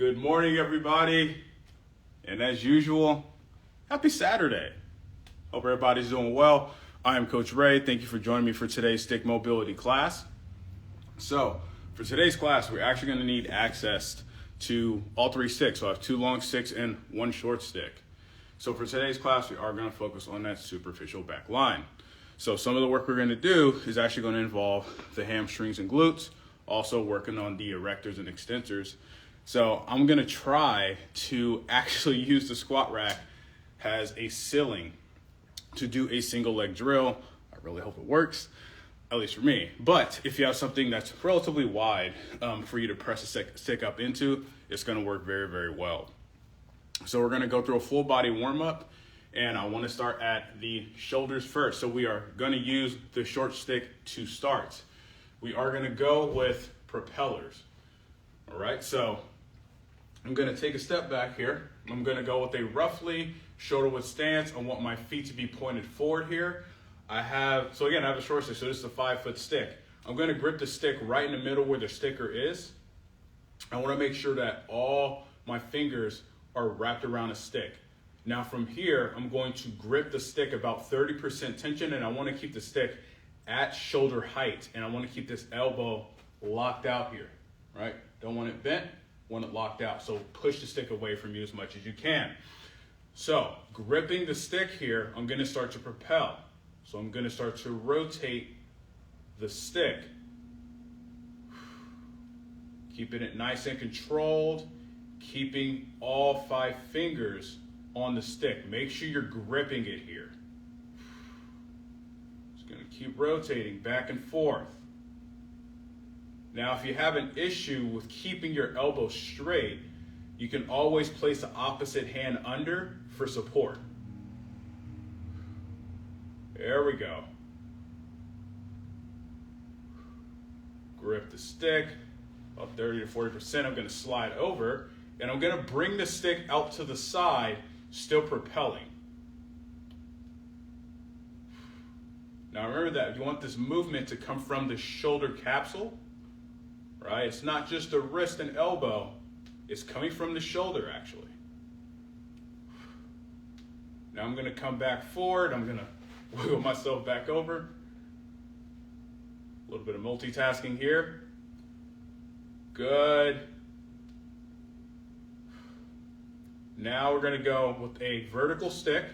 Good morning, everybody. And as usual, happy Saturday. Hope everybody's doing well. I am Coach Ray. Thank you for joining me for today's stick mobility class. So for today's class, we're actually going to need access to all three sticks. So I have two long sticks and one short stick. So for today's class, we are going to focus on that superficial back line. So some of the work we're going to do is actually going to involve the hamstrings and glutes, also working on the erectors and extensors. So I'm going to try to actually use the squat rack as a ceiling to do a single leg drill. I really hope it works, at least for me. But if you have something that's relatively wide for you to press a stick up into, it's going to work very, very well. So we're going to go through a full body warm up, and I want to start at the shoulders first. So we are going to use the short stick to start. We are going to go with propellers. All right, so I'm going to take a step back here. I'm going to go with a roughly shoulder width stance. I want my feet to be pointed forward here. I have a short stick, so this is a 5-foot stick. I'm going to grip the stick right in the middle where the sticker is. I want to make sure that all my fingers are wrapped around a stick. Now from here, I'm going to grip the stick about 30% tension, and I want to keep the stick at shoulder height, and I want to keep this elbow locked out here, right? Don't want it bent, want it locked out. So push the stick away from you as much as you can. So gripping the stick here, I'm going to start to propel. So I'm going to start to rotate the stick. Keeping it nice and controlled, keeping all 5 fingers on the stick. Make sure you're gripping it here. Just going to keep rotating back and forth. Now, if you have an issue with keeping your elbow straight, you can always place the opposite hand under for support. There we go. Grip the stick, about 30 to 40%. I'm going to slide over, and I'm going to bring the stick out to the side, still propelling. Now remember that you want this movement to come from the shoulder capsule, right? It's not just the wrist and elbow, it's coming from the shoulder actually. Now I'm going to come back forward, I'm going to wiggle myself back over. A little bit of multitasking here. Good. Now we're going to go with a vertical stick.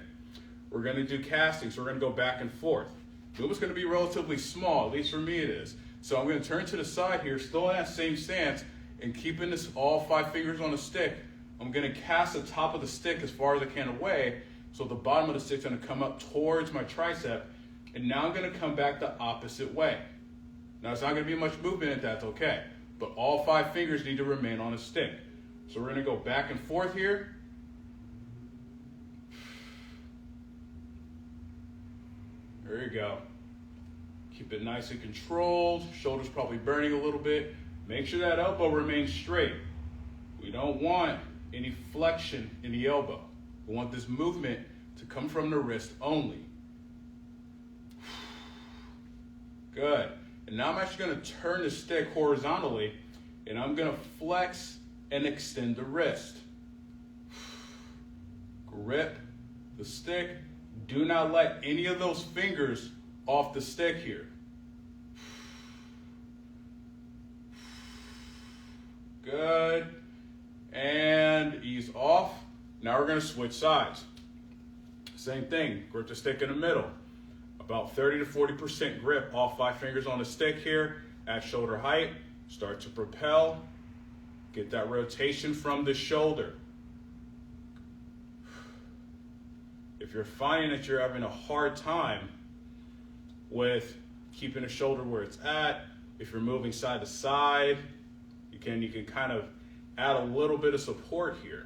We're going to do casting, so we're going to go back and forth. The movement's going to be relatively small, at least for me it is. So I'm going to turn to the side here, still in that same stance, and keeping this all 5 fingers on the stick. I'm going to cast the top of the stick as far as I can away, so the bottom of the stick's going to come up towards my tricep, and now I'm going to come back the opposite way. Now it's not going to be much movement if that's okay, but all 5 fingers need to remain on the stick. So we're going to go back and forth here. There you go. Keep it nice and controlled. Shoulders probably burning a little bit. Make sure that elbow remains straight. We don't want any flexion in the elbow. We want this movement to come from the wrist only. Good. And now I'm actually going to turn the stick horizontally, and I'm going to flex and extend the wrist. Grip the stick. Do not let any of those fingers off the stick here. Good. And ease off. Now we're going to switch sides. Same thing. Grip the stick in the middle. About 30 to 40% grip. All 5 fingers on the stick here at shoulder height. Start to propel. Get that rotation from the shoulder. If you're finding that you're having a hard time with keeping the shoulder where it's at, if you're moving side to side, you can kind of add a little bit of support here.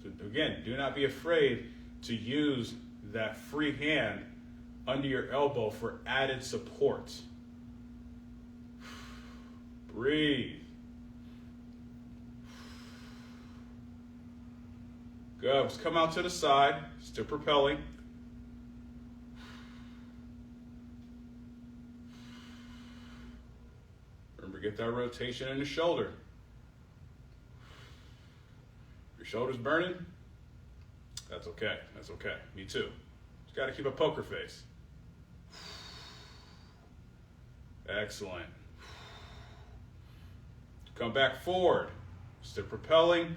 So again, do not be afraid to use that free hand under your elbow for added support. Breathe. Good. Let's come out to the side, still propelling. Remember, get that rotation in the shoulder. Your shoulders burning? That's okay. That's okay. Me too. Just got to keep a poker face. Excellent. Come back forward. Still propelling.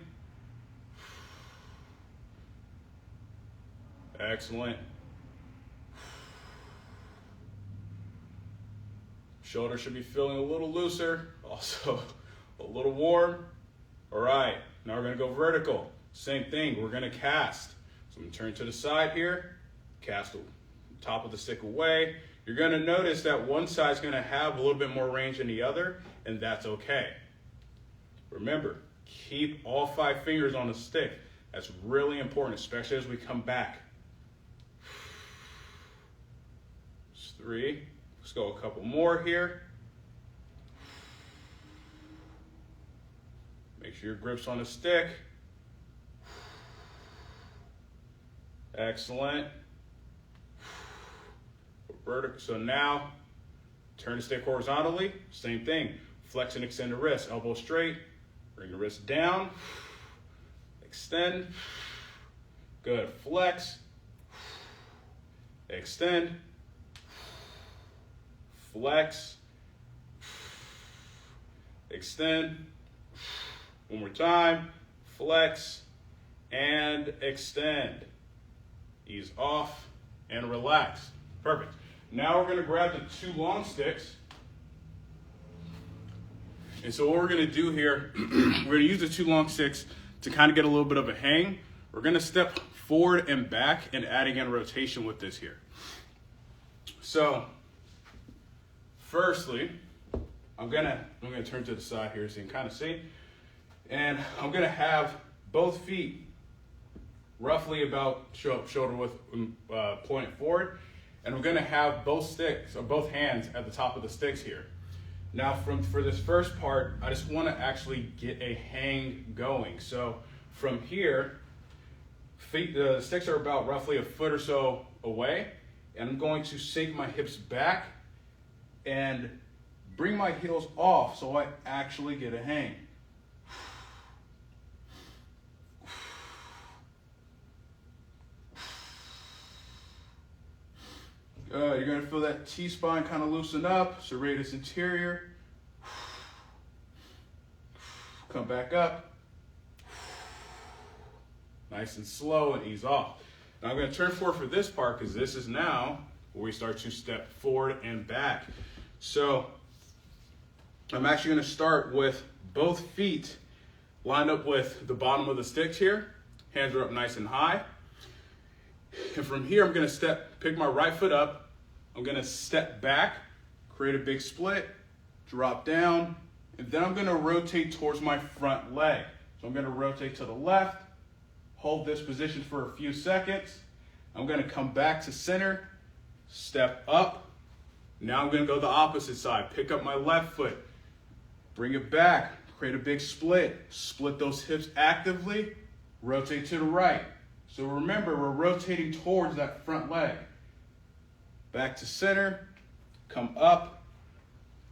Excellent. Shoulders should be feeling a little looser, also a little warm. All right, now we're gonna go vertical. Same thing, we're gonna cast. So I'm gonna turn to the side here, cast the top of the stick away. You're gonna notice that one side's gonna have a little bit more range than the other, and that's okay. Remember, keep all 5 fingers on the stick. That's really important, especially as we come back. 3. Let's go a couple more here. Make sure your grip's on the stick. Excellent. Vertical. So now, turn the stick horizontally. Same thing. Flex and extend the wrist. Elbow straight. Bring the wrist down. Extend. Good. Flex. Extend. Flex, extend, one more time, flex, and extend. Ease off and relax. Perfect. Now we're gonna grab the 2 long sticks. And so what we're gonna do here, we're gonna use the 2 long sticks to kind of get a little bit of a hang. We're gonna step forward and back and adding in rotation with this here. So, firstly, I'm gonna turn to the side here so you can kind of see. And I'm gonna have both feet roughly about shoulder width pointed forward. And I'm gonna have both sticks, or both hands at the top of the sticks here. Now for this first part, I just wanna actually get a hang going. So from here, the sticks are about roughly a foot or so away. And I'm going to sink my hips back and bring my heels off so I actually get a hang. You're going to feel that T-spine kind of loosen up, serratus anterior. Come back up. Nice and slow and ease off. Now I'm going to turn forward for this part because this is now where we start to step forward and back. So I'm actually going to start with both feet lined up with the bottom of the sticks here. Hands are up nice and high. And from here, I'm going to pick my right foot up. I'm going to step back, create a big split, drop down, and then I'm going to rotate towards my front leg. So I'm going to rotate to the left, hold this position for a few seconds. I'm going to come back to center, step up. Now I'm going to go the opposite side. Pick up my left foot, bring it back, create a big split. Split those hips actively, rotate to the right. So remember, we're rotating towards that front leg. Back to center, come up.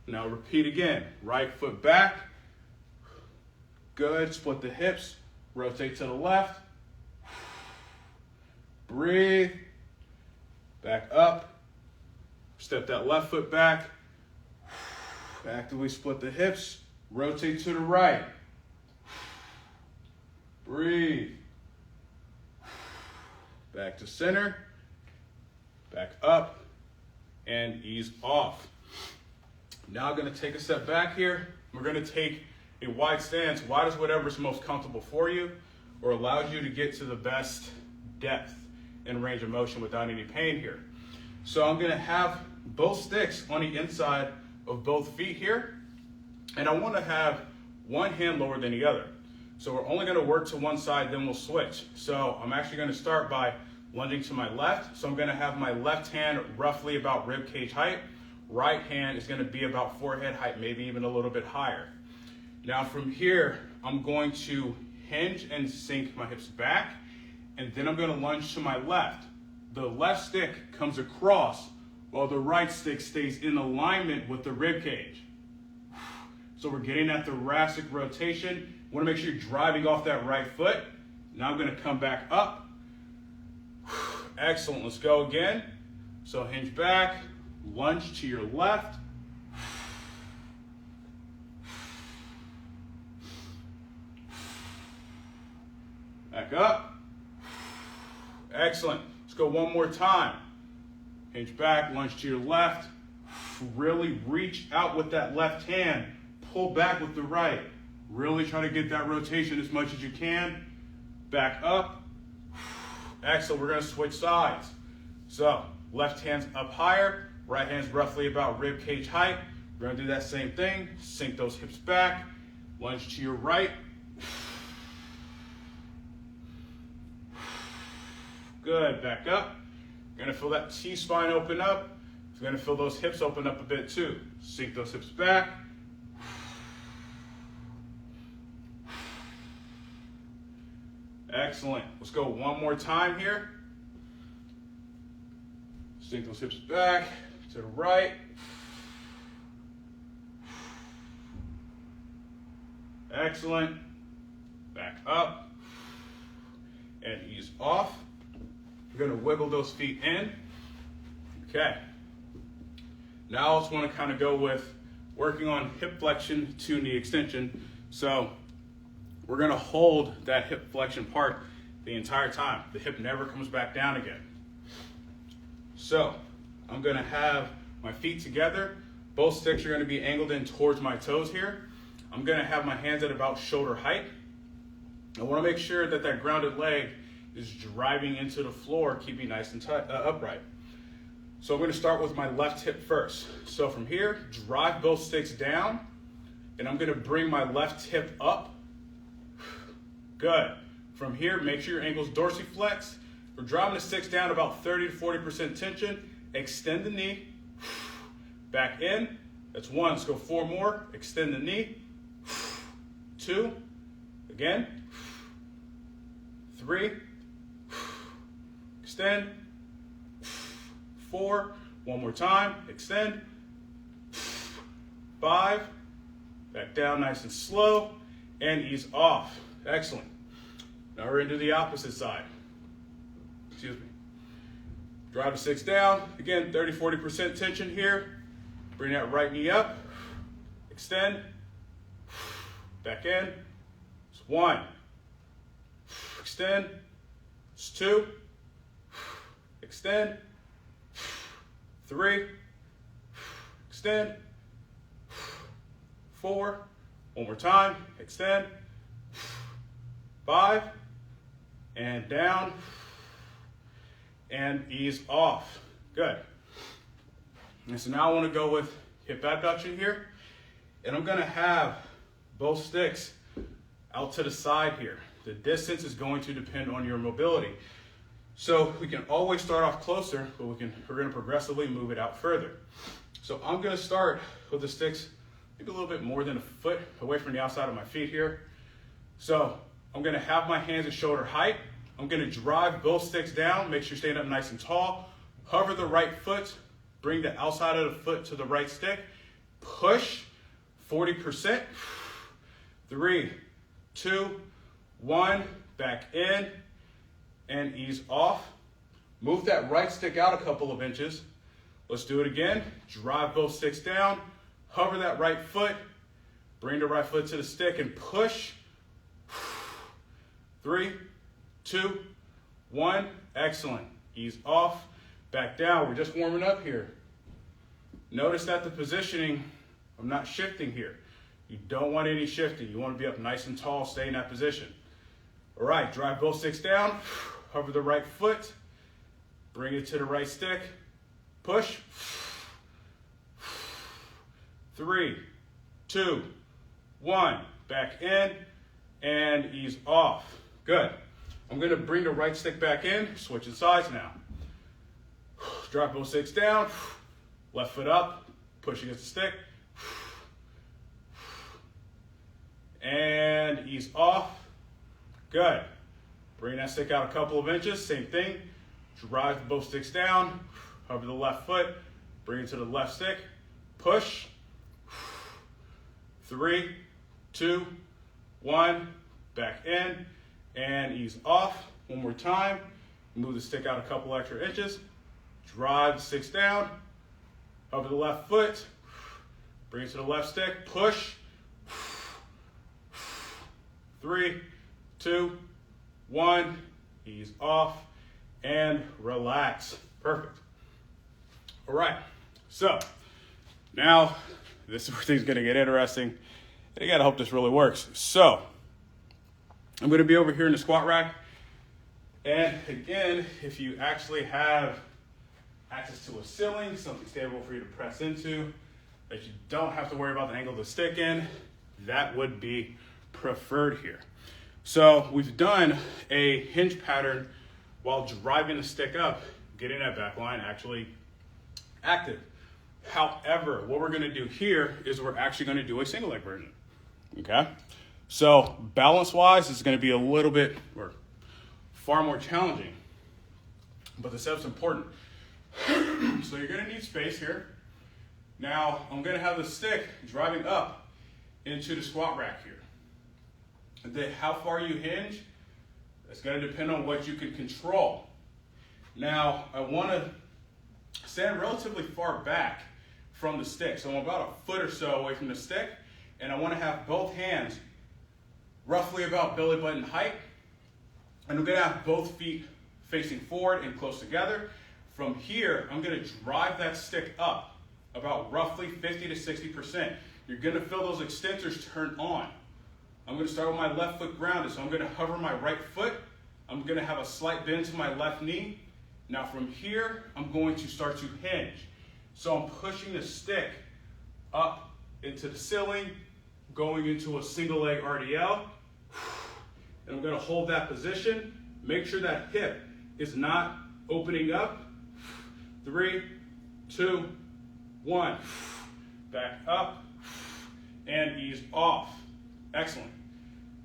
Now repeat again. Right foot back. Good, split the hips, rotate to the left. Breathe, back up. Step that left foot back, actively split the hips, rotate to the right. Breathe. Back to center, back up, and ease off. Now I'm going to take a step back here. We're going to take a wide stance. Wide is whatever's most comfortable for you or allows you to get to the best depth and range of motion without any pain here. So I'm going to have both sticks on the inside of both feet here, and I want to have one hand lower than the other. So we're only going to work to one side, then we'll switch. So I'm actually going to start by lunging to my left. So I'm going to have my left hand roughly about rib cage height. Right hand is going to be about forehead height, maybe even a little bit higher. Now from here, I'm going to hinge and sink my hips back, and then I'm going to lunge to my left. The left stick comes across while the right stick stays in alignment with the rib cage. So we're getting that thoracic rotation. Want to make sure you're driving off that right foot. Now I'm gonna come back up. Excellent, let's go again. So hinge back, lunge to your left. Back up. Excellent. Let's go one more time. Hinge back, lunge to your left. Really reach out with that left hand. Pull back with the right. Really try to get that rotation as much as you can. Back up. Excellent. We're going to switch sides. So left hand's up higher. Right hand's roughly about rib cage height. We're going to do that same thing. Sink those hips back. Lunge to your right. Good, back up. You're gonna feel that T-spine open up. You're gonna feel those hips open up a bit too. Sink those hips back. Excellent. Let's go one more time here. Sink those hips back to the right. Excellent. Back up and ease off. You're gonna wiggle those feet in. Okay. Now I just wanna kind of go with working on hip flexion to knee extension. So we're gonna hold that hip flexion part the entire time. The hip never comes back down again. So I'm gonna have my feet together. Both sticks are gonna be angled in towards my toes here. I'm gonna have my hands at about shoulder height. I wanna make sure that that grounded leg is driving into the floor, keeping nice and upright. So I'm going to start with my left hip first. So from here, drive both sticks down, and I'm going to bring my left hip up. Good. From here, make sure your ankle's dorsiflex. We're driving the sticks down about 30 to 40% tension. Extend the knee. Back in. That's one. Let's go 4 more. Extend the knee. 2. Again. 3. Extend. 4. One more time. Extend. 5. Back down nice and slow. And ease off. Excellent. Now we're into the opposite side. Excuse me. Drive the sticks down. Again, 30-40% tension here. Bring that right knee up. Extend. Back in. It's 1. Extend. It's 2. Extend. 3. Extend. 4. One more time. Extend. 5. And down. And ease off. Good. And so now I want to go with hip abduction here. And I'm going to have both sticks out to the side here. The distance is going to depend on your mobility. So we can always start off closer, but we're going to progressively move it out further. So I'm going to start with the sticks maybe a little bit more than a foot away from the outside of my feet here. So I'm going to have my hands at shoulder height. I'm going to drive both sticks down, make sure you're staying up nice and tall. Hover the right foot, bring the outside of the foot to the right stick. Push 40%. 3, 2, 1, back in. And ease off. Move that right stick out a couple of inches. Let's do it again. Drive both sticks down. Hover that right foot. Bring the right foot to the stick and push. 3, 2, 1. Excellent. Ease off. Back down. We're just warming up here. Notice that the positioning, I'm not shifting here. You don't want any shifting. You want to be up nice and tall. Stay in that position. All right. Drive both sticks down. Hover the right foot, bring it to the right stick, push. 3, 2, 1, back in, and ease off. Good. I'm going to bring the right stick back in, switching sides now. Drop both sticks down, left foot up, push against the stick, and ease off. Good. Bring that stick out a couple of inches, same thing. Drive both sticks down, hover the left foot, bring it to the left stick, push. 3, 2, 1, back in, and ease off. One more time. Move the stick out a couple extra inches. Drive the sticks down. Over the left foot. Bring it to the left stick. Push. 3, 2, 1. Ease off and relax. Perfect. All right. So now this is where things are going to get interesting. You got to hope this really works. So I'm going to be over here in the squat rack. And again, if you actually have access to a ceiling, something stable for you to press into, that you don't have to worry about the angle of the stick in, that would be preferred here. So we've done a hinge pattern while driving the stick up, getting that back line actually active. However, what we're going to do here is we're actually going to do a single leg version. Okay? So balance-wise, it's going to be a little bit, or far more challenging, but the setup's important. So you're going to need space here. Now, I'm going to have the stick driving up into the squat rack here. And then how far you hinge, it's going to depend on what you can control. Now, I want to stand relatively far back from the stick. So I'm about a foot or so away from the stick, and I want to have both hands roughly about belly button height. And I'm going to have both feet facing forward and close together. From here, I'm going to drive that stick up about roughly 50 to 60%. You're going to feel those extensors turn on. I'm going to start with my left foot grounded. So I'm going to hover my right foot. I'm going to have a slight bend to my left knee. Now from here, I'm going to start to hinge. So I'm pushing the stick up into the ceiling, going into a single leg RDL. And I'm going to hold that position. Make sure that hip is not opening up. 3, 2, 1. Back up and ease off. Excellent.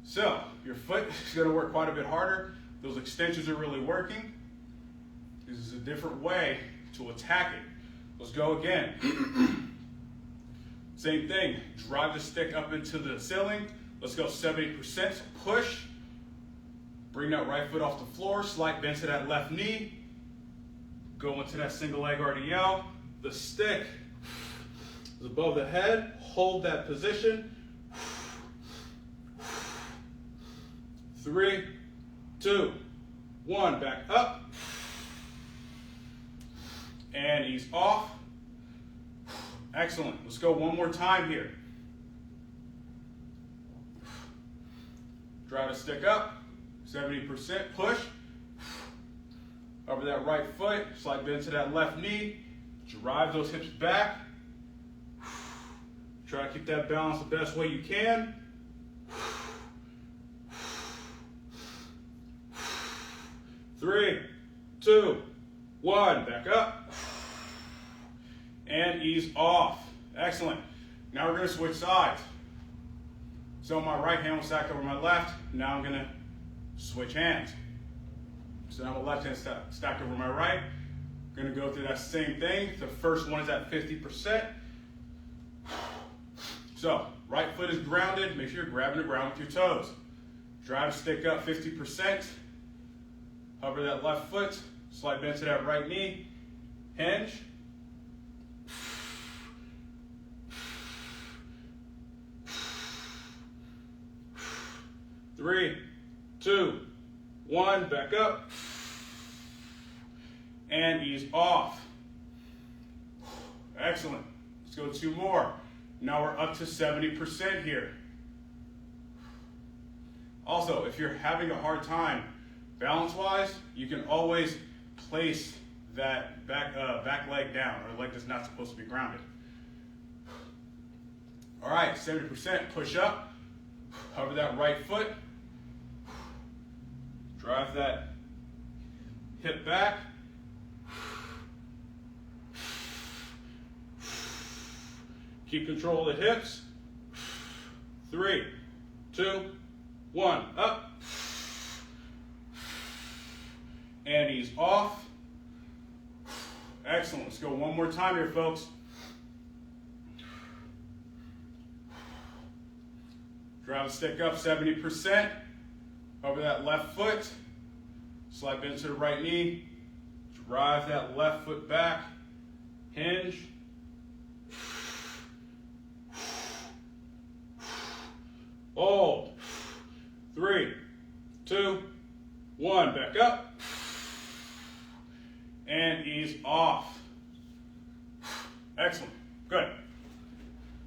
So your foot is going to work quite a bit harder. Those extensions are really working. This is a different way to attack it. Let's go again. Same thing. Drive the stick up into the ceiling. Let's go 70%. Push. Bring that right foot off the floor. Slight bend to that left knee. Go into that single leg RDL. The stick is above the head. Hold that position. 3, 2, 1. Back up. And ease off. Excellent. Let's go one more time here. Drive the stick up. 70%. Push. Over that right foot. Slight bend to that left knee. Drive those hips back. Try to keep that balance the best way you can. 3, 2, 1. Back up. And ease off. Excellent. Now we're going to switch sides. So my right hand was stacked over my left. Now I'm going to switch hands. So now my left hand stacked over my right. I'm going to go through that same thing. The first one is at 50%. So right foot is grounded. Make sure you're grabbing the ground with your toes. Drive stick up 50%. Hover that left foot. Slight bend to that right knee. Hinge. Three, 2, 1, back up, and ease off. Excellent. Let's go 2 more. Now we're up to 70% here. Also, if you're having a hard time balance-wise, you can always place that back leg down, or leg that's not supposed to be grounded. All right, 70%, push up, hover that right foot. Drive that hip back. Keep control of the hips. 3, 2, 1. Up. And ease off. Excellent. Let's go one more time here, folks. Drive the stick up 70%. over that left foot, slide bend to the right knee, drive that left foot back, hinge, hold, 3, 2, 1, back up, and ease off. Excellent, good.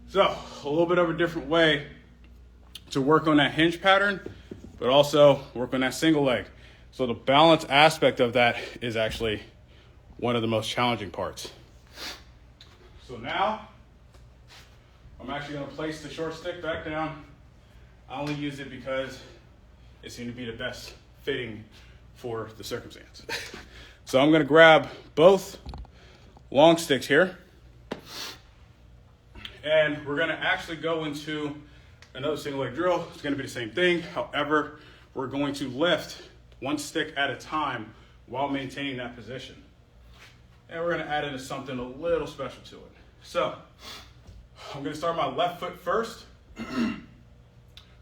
So, a little bit of a different way to work on that hinge pattern, but also work on that single leg. So the balance aspect of that is actually one of the most challenging parts. So now, I'm actually gonna place the short stick back down. I only use it because it seemed to be the best fitting for the circumstance. So I'm gonna grab both long sticks here, and we're gonna actually go into another single leg drill. It's gonna be the same thing. However, we're going to lift one stick at a time while maintaining that position. And we're gonna add in something a little special to it. So, I'm gonna start my left foot first.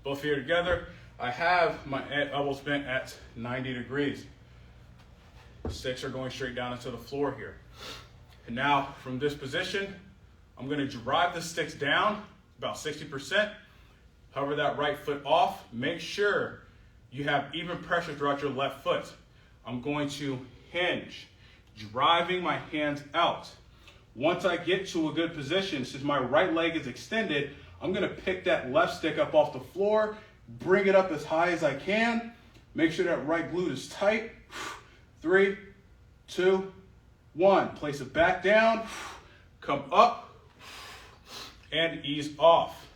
Both feet together. I have my elbows bent at 90 degrees. Sticks are going straight down into the floor here. And now, from this position, I'm gonna drive the sticks down about 60%. Hover that right foot off. Make sure you have even pressure throughout your left foot. I'm going to hinge, driving my hands out. Once I get to a good position, since my right leg is extended, I'm gonna pick that left stick up off the floor, bring it up as high as I can. Make sure that right glute is tight. 3, 2, 1. Place it back down, come up, and ease off.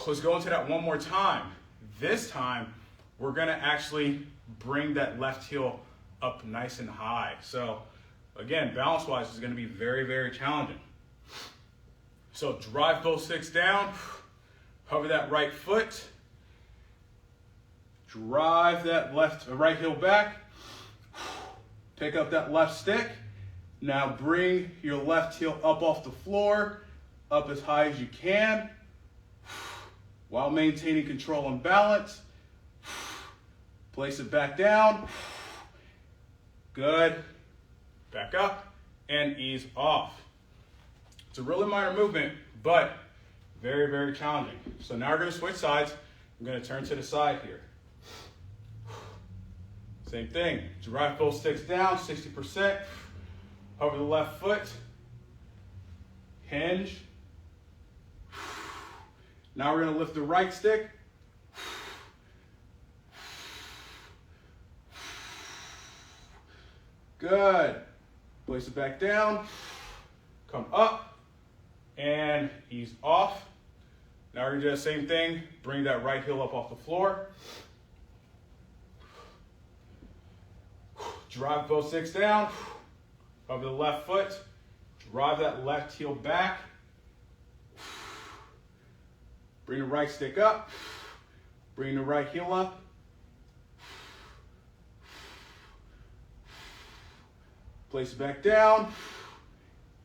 Let's go into that one more time. This time, we're gonna actually bring that left heel up nice and high. So again, balance-wise, is gonna be very, very challenging. So drive both sticks down, hover that right foot, drive that right heel back, pick up that left stick. Now bring your left heel up off the floor, up as high as you can, while maintaining control and balance. Place it back down. Good. Back up and ease off. It's a really minor movement, but very, very challenging. So now we're gonna switch sides. I'm gonna turn to the side here. Same thing, drive both sticks down, 60%. Hover the left foot, hinge. Now we're gonna lift the right stick. Good. Place it back down, come up, and ease off. Now we're gonna do the same thing, bring that right heel up off the floor. Drive both sticks down, over the left foot, drive that left heel back. Bring the right stick up, bring the right heel up. Place it back down,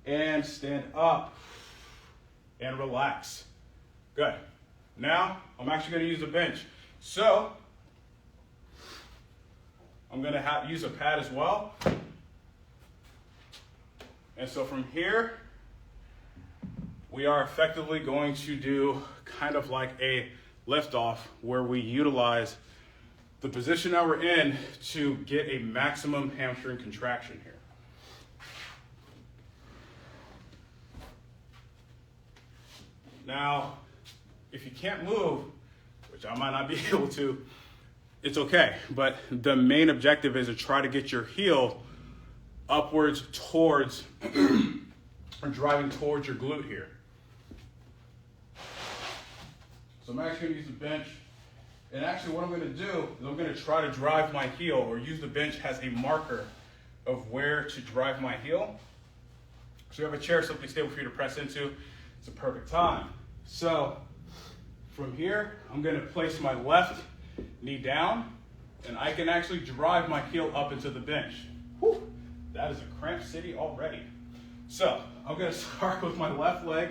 and stand up, and relax. Good. Now, I'm actually gonna use the bench. So, I'm gonna use a pad as well. And so from here, we are effectively going to do kind of like a lift off where we utilize the position that we're in to get a maximum hamstring contraction here. Now, if you can't move, which I might not be able to, it's okay. But the main objective is to try to get your heel upwards towards, or driving towards your glute here. So I'm actually gonna use the bench. And actually what I'm gonna do is I'm gonna try to drive my heel, or use the bench as a marker of where to drive my heel. So you have a chair, something stable for you to press into. It's a perfect time. So from here, I'm gonna place my left knee down, and I can actually drive my heel up into the bench. Whew, that is a cramp city already. So I'm gonna start with my left leg.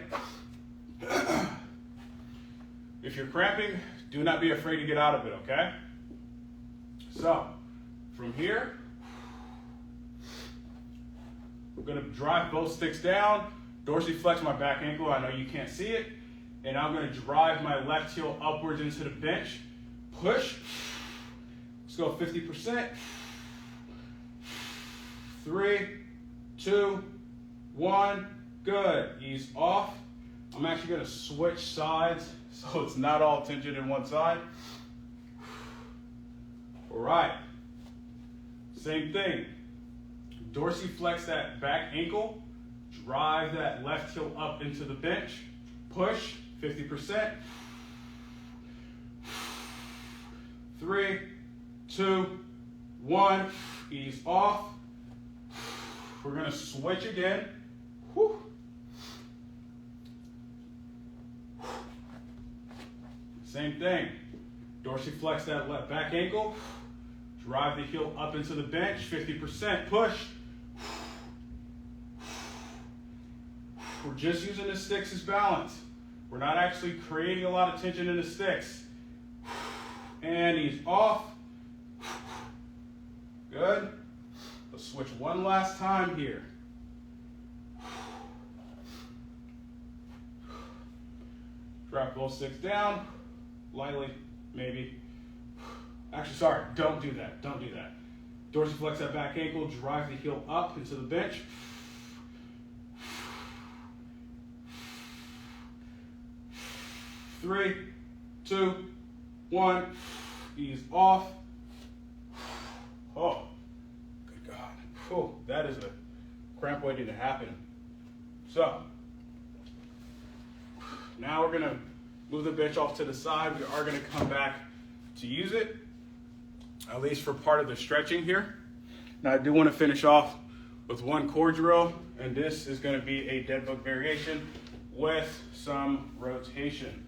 If you're cramping, do not be afraid to get out of it, okay? So, from here, I'm gonna drive both sticks down, dorsiflex my back ankle, I know you can't see it, and I'm gonna drive my left heel upwards into the bench, push, let's go 50%, 3, 2, 1, good, ease off. I'm actually gonna switch sides so it's not all tension in one side. All right, same thing. Dorsiflex that back ankle, drive that left heel up into the bench, push, 50%. 3, 2, 1, ease off. We're gonna switch again. Whew. Same thing. Dorsiflex that left back ankle. Drive the heel up into the bench, 50%, push. We're just using the sticks as balance. We're not actually creating a lot of tension in the sticks. And ease off. Good. Let's switch one last time here. Drop both sticks down, lightly, maybe. Actually, sorry, don't do that, don't do that. Dorsiflex that back ankle, drive the heel up into the bench. 3, 2, 1, ease off. Oh, good God. Oh, that is a cramp waiting to happen. So, now we're gonna move the bench off to the side. We are gonna come back to use it, at least for part of the stretching here. Now I do wanna finish off with one core drill, and this is gonna be a dead bug variation with some rotation,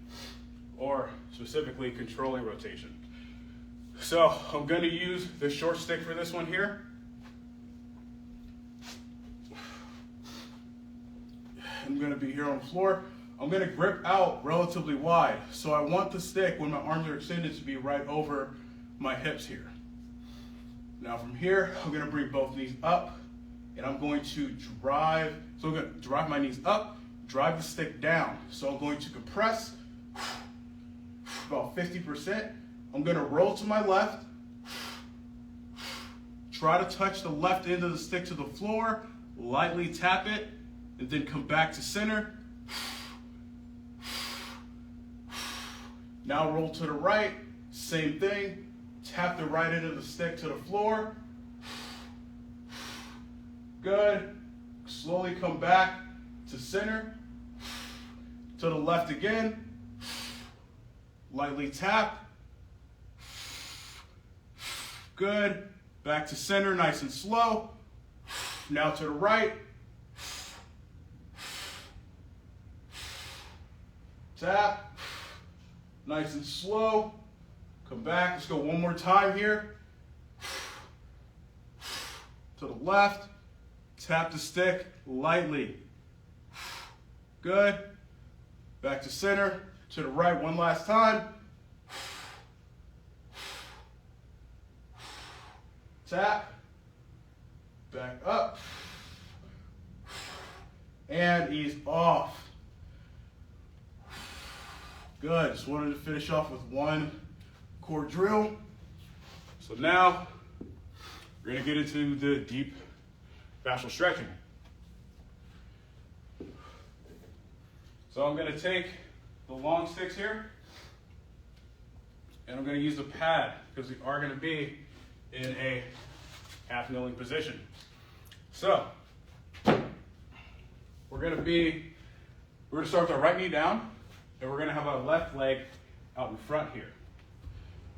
or specifically controlling rotation. So I'm gonna use the short stick for this one here. I'm gonna be here on the floor. I'm gonna grip out relatively wide. So I want the stick, when my arms are extended, to be right over my hips here. Now from here, I'm gonna bring both knees up, and I'm going to drive, so I'm gonna drive my knees up, drive the stick down. So I'm going to compress about 50%. I'm gonna roll to my left, try to touch the left end of the stick to the floor, lightly tap it, and then come back to center. Now roll to the right, same thing, tap the right end of the stick to the floor. Good, slowly come back to center, to the left again, lightly tap. Good, back to center, nice and slow. Now to the right. Tap, nice and slow. Come back, let's go one more time here. To the left, tap the stick lightly. Good, back to center, to the right one last time. Tap, back up, and ease off. Good, just wanted to finish off with one core drill. So now we're gonna get into the deep fascial stretching. So I'm gonna take the long sticks here, and I'm gonna use the pad because we are gonna be in a half kneeling position. So we're gonna start with our right knee down, and we're gonna have our left leg out in front here.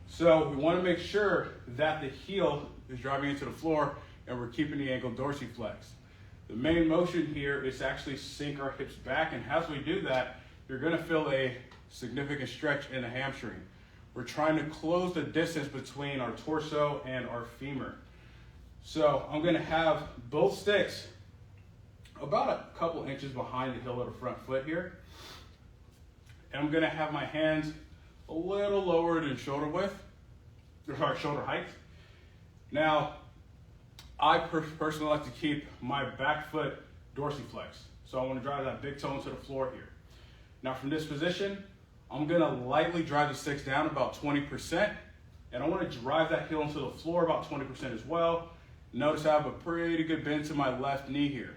So we wanna make sure that the heel is driving into the floor and we're keeping the ankle dorsiflexed. The main motion here is to actually sink our hips back, and as we do that, you're gonna feel a significant stretch in the hamstring. We're trying to close the distance between our torso and our femur. So I'm gonna have both sticks about a couple inches behind the heel of the front foot here. and I'm gonna have my hands a little lower than shoulder width, or sorry, shoulder height. Now, I personally like to keep my back foot dorsiflexed. So I want to drive that big toe into the floor here. Now from this position, I'm gonna lightly drive the sticks down about 20%, and I want to drive that heel into the floor about 20% as well. Notice I have a pretty good bend to my left knee here.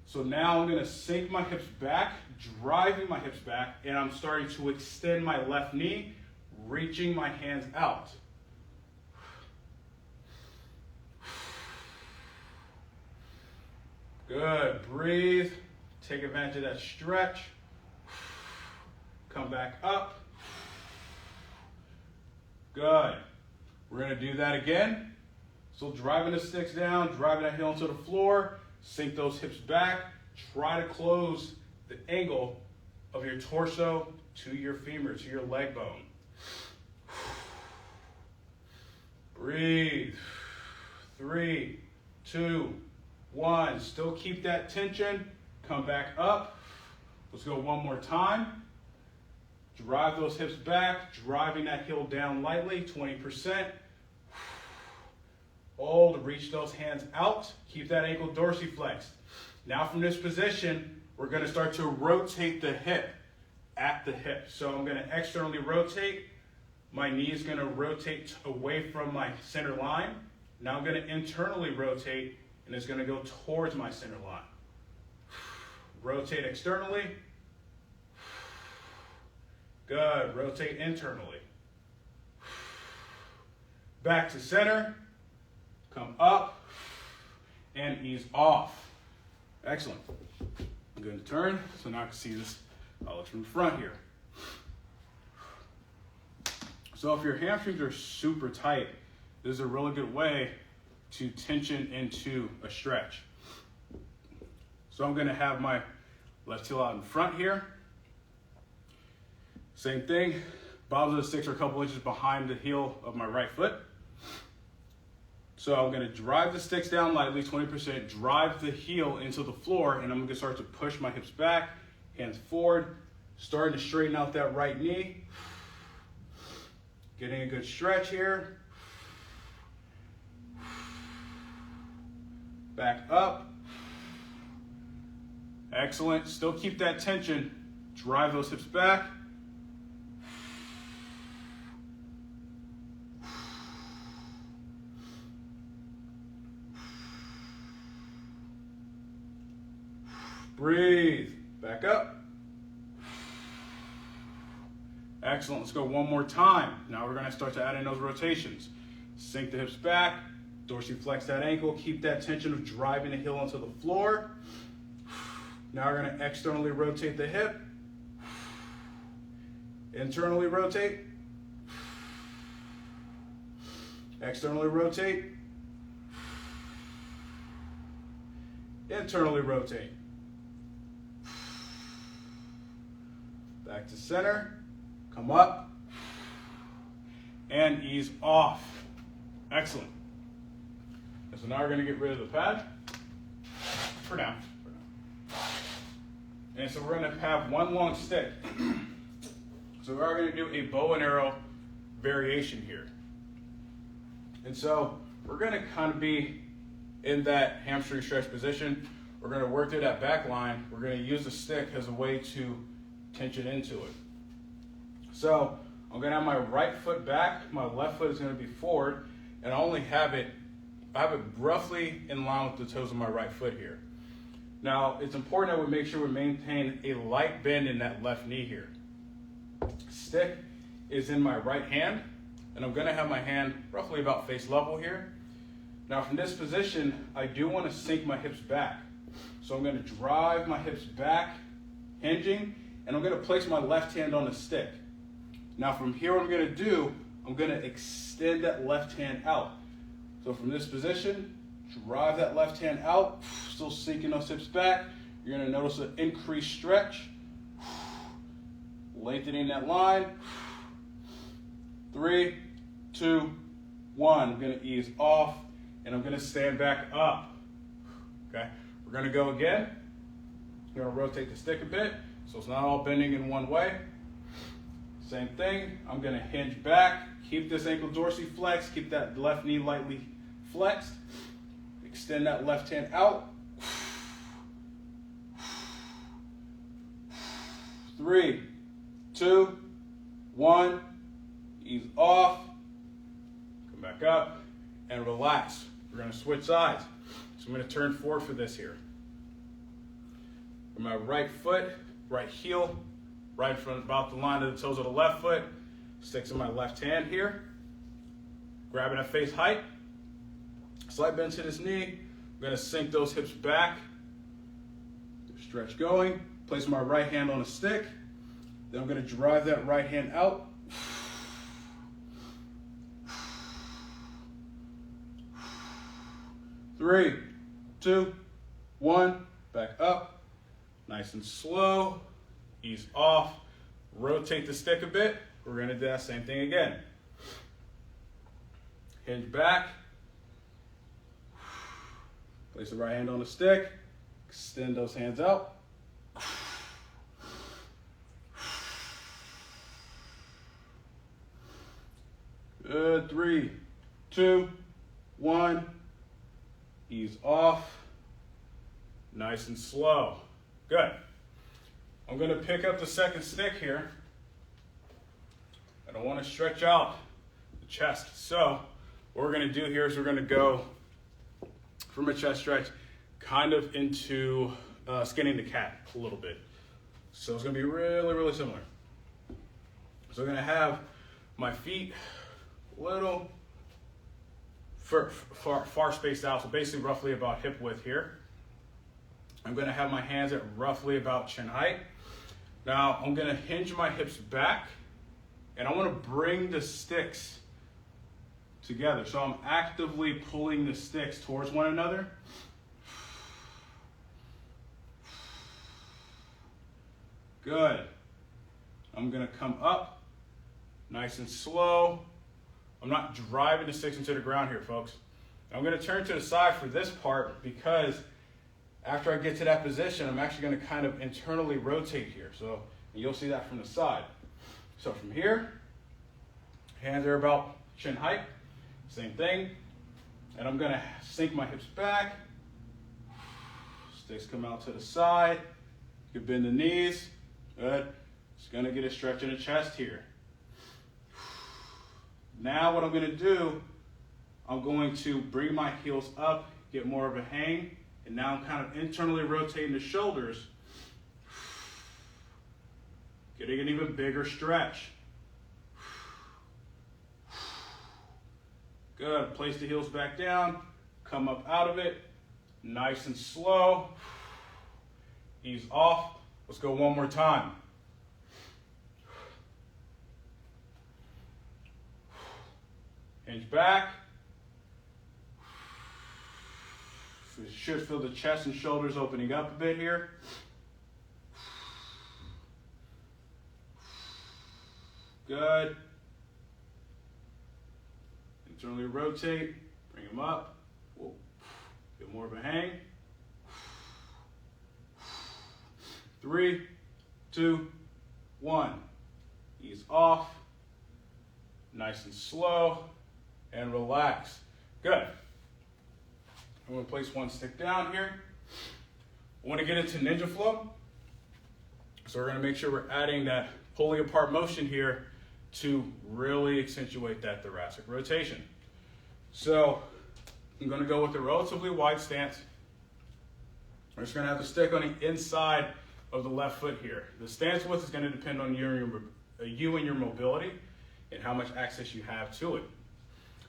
So now I'm gonna sink my hips back, driving my hips back, and I'm starting to extend my left knee, reaching my hands out. Good, breathe, take advantage of that stretch. Come back up. Good. We're gonna do that again. So driving the sticks down, driving that heel into the floor, sink those hips back, try to close the angle of your torso to your femur, to your leg bone. Breathe. 3, 2, 1. Still keep that tension. Come back up. Let's go one more time. Drive those hips back, driving that heel down lightly, 20%. Hold, reach those hands out. Keep that ankle dorsiflexed. Now from this position, we're gonna start to rotate the hip at the hip. So I'm gonna externally rotate. My knee is gonna rotate away from my center line. Now I'm gonna internally rotate, and it's gonna go towards my center line. Rotate externally. Good, rotate internally. Back to center, come up, and ease off. Excellent. I'm going to turn, so now I can see this from the front here. So if your hamstrings are super tight, this is a really good way to tension into a stretch. So I'm going to have my left heel out in front here. Same thing, bottoms of the sticks are a couple inches behind the heel of my right foot. So I'm gonna drive the sticks down lightly, 20%, drive the heel into the floor, and I'm gonna start to push my hips back, hands forward, starting to straighten out that right knee. Getting a good stretch here. Back up. Excellent, still keep that tension. Drive those hips back. Breathe, back up. Excellent, let's go one more time. Now we're gonna start to add in those rotations. Sink the hips back, dorsiflex that ankle, keep that tension of driving the heel onto the floor. Now we're gonna externally rotate the hip. Internally rotate. Externally rotate. Internally rotate. Back to center, come up, and ease off. Excellent. And so now we're gonna get rid of the pad for now. And so we're gonna have one long stick. So we are gonna do a bow and arrow variation here. And so we're gonna kind of be in that hamstring stretch position. We're gonna work through that back line. We're gonna use the stick as a way to tension into it. So I'm gonna have my right foot back, my left foot is gonna be forward, and I have it roughly in line with the toes of my right foot here. Now it's important that we make sure we maintain a light bend in that left knee here. Stick is in my right hand, and I'm gonna have my hand roughly about face level here. Now from this position, I do wanna sink my hips back. So I'm gonna drive my hips back, hinging, and I'm gonna place my left hand on the stick. Now from here, what I'm gonna do, I'm gonna extend that left hand out. So from this position, drive that left hand out, still sinking those hips back. You're gonna notice an increased stretch. Lengthening that line. 3, 2, 1. I'm gonna ease off, and I'm gonna stand back up. Okay, we're gonna go again. I'm gonna rotate the stick a bit. So it's not all bending in one way. Same thing, I'm gonna hinge back, keep this ankle dorsiflexed, keep that left knee lightly flexed, extend that left hand out. 3, 2, 1, ease off, come back up, and relax. We're gonna switch sides. So I'm gonna turn forward for this here. With my right foot, right heel, right in front about the line of the toes of the left foot, sticks in my left hand here, grabbing at face height, slight bend to this knee. I'm gonna sink those hips back, stretch going, place my right hand on a stick, then I'm gonna drive that right hand out. Three, 2, 1, back up, nice and slow, ease off, rotate the stick a bit. We're gonna do that same thing again. Hinge back, place the right hand on the stick, extend those hands out. Good, 3, 2, 1, ease off, nice and slow. Good. I'm gonna pick up the second stick here. I don't wanna stretch out the chest. So what we're gonna do here is we're gonna go from a chest stretch kind of into skinning the cat a little bit. So it's gonna be really, really similar. So I'm gonna have my feet a little far spaced out, so basically roughly about hip width here. I'm gonna have my hands at roughly about chin height. Now I'm gonna hinge my hips back, and I wanna bring the sticks together. So I'm actively pulling the sticks towards one another. Good. I'm gonna come up, nice and slow. I'm not driving the sticks into the ground here, folks. I'm gonna turn to the side for this part because after I get to that position, I'm actually gonna kind of internally rotate here. So you'll see that from the side. So from here, hands are about chin height, same thing. And I'm gonna sink my hips back. Sticks come out to the side. You can bend the knees, good. Just gonna get a stretch in the chest here. Now what I'm gonna do, I'm going to bring my heels up, get more of a hang, and now I'm kind of internally rotating the shoulders, getting an even bigger stretch. Good, place the heels back down, come up out of it, nice and slow, ease off. Let's go one more time. Hinge back. You should feel the chest and shoulders opening up a bit here. Good. Internally rotate, bring them up. Whoa. Get more of a hang. 3, 2, 1. Ease off. Nice and slow. And relax. Good. I'm going to place one stick down here. I want to get into ninja flow. So we're going to make sure we're adding that pulling apart motion here to really accentuate that thoracic rotation. So I'm going to go with a relatively wide stance. We're just going to have the stick on the inside of the left foot here. The stance width is going to depend on you and your mobility and how much access you have to it.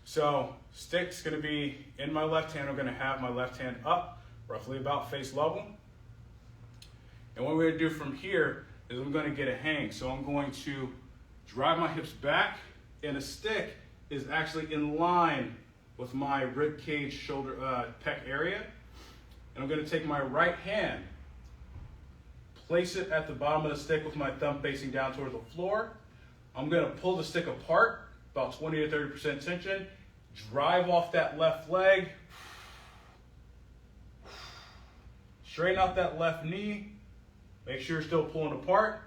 So stick's gonna be in my left hand. I'm gonna have my left hand up, roughly about face level. And what we're gonna do from here is I'm gonna get a hang. So I'm going to drive my hips back, and the stick is actually in line with my rib cage, shoulder, pec area. And I'm gonna take my right hand, place it at the bottom of the stick with my thumb facing down towards the floor. I'm gonna pull the stick apart, about 20 to 30% tension, drive off that left leg, straighten out that left knee, Make sure you're still pulling apart,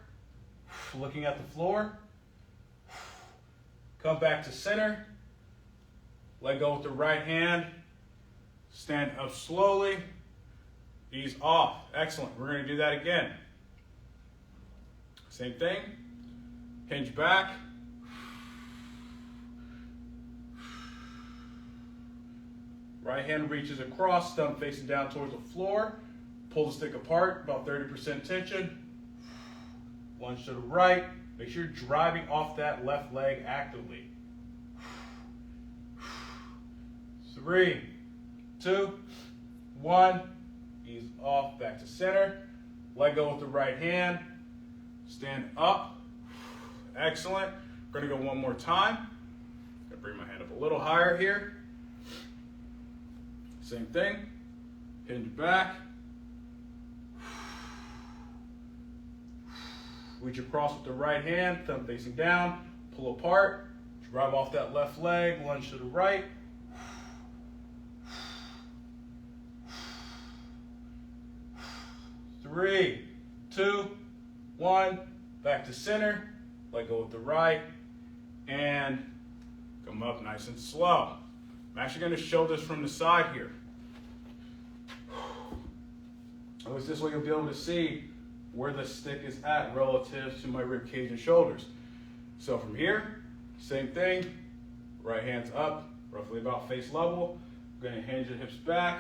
looking at the floor. Come back to center. Let go with the right hand. Stand up slowly. Ease off. Excellent. We're going to do that again. Same thing. Hinge back. Right hand reaches across, thumb facing down towards the floor. Pull the stick apart, about 30% tension. Lunge to the right. Make sure you're driving off that left leg actively. 3, 2, 1. Ease off, back to center. Let go with the right hand. Stand up. Excellent. We're going to go one more time. I'm going to bring my hand up a little higher here. Same thing. Hinge back. Reach across with the right hand, thumb facing down. Pull apart. Drive off that left leg. Lunge to the right. 3, 2, 1. Back to center. Let go with the right. And come up nice and slow. I'm actually going to show this from the side here. At least this way you'll be able to see where the stick is at relative to my rib cage and shoulders. So from here, same thing. Right hand's up, roughly about face level. I'm going to hinge the hips back.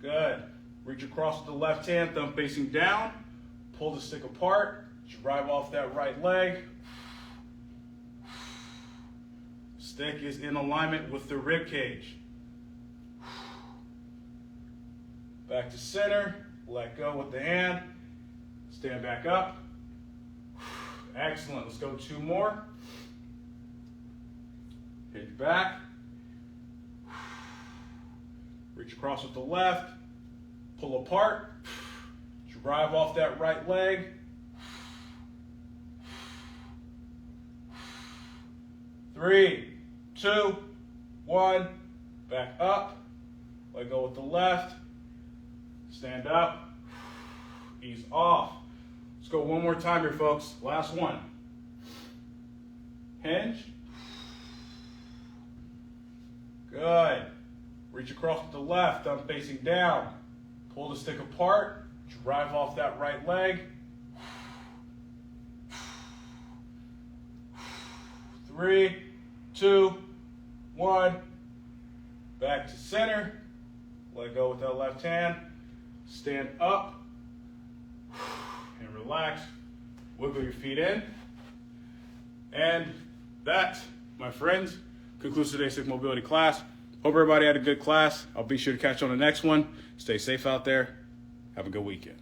Good. Reach across with the left hand, thumb facing down. Pull the stick apart. Drive off that right leg. Stick is in alignment with the rib cage. Back to center. Let go with the hand. Stand back up. Excellent. Let's go 2 more. Hinge back. Reach across with the left. Pull apart. Drive off that right leg. 3, 2, 1. Back up. Let go with the left. Stand up. Ease off. Let's go one more time here, folks. Last one. Hinge. Good. Reach across with the left, thumb facing down. Pull the stick apart. Drive off that right leg. 3, 2, 1. Back to center. Let go with that left hand. Stand up and relax. Wiggle your feet in. And that, my friends, concludes today's stick mobility class. Hope everybody had a good class. I'll be sure to catch you on the next one. Stay safe out there. Have a good weekend.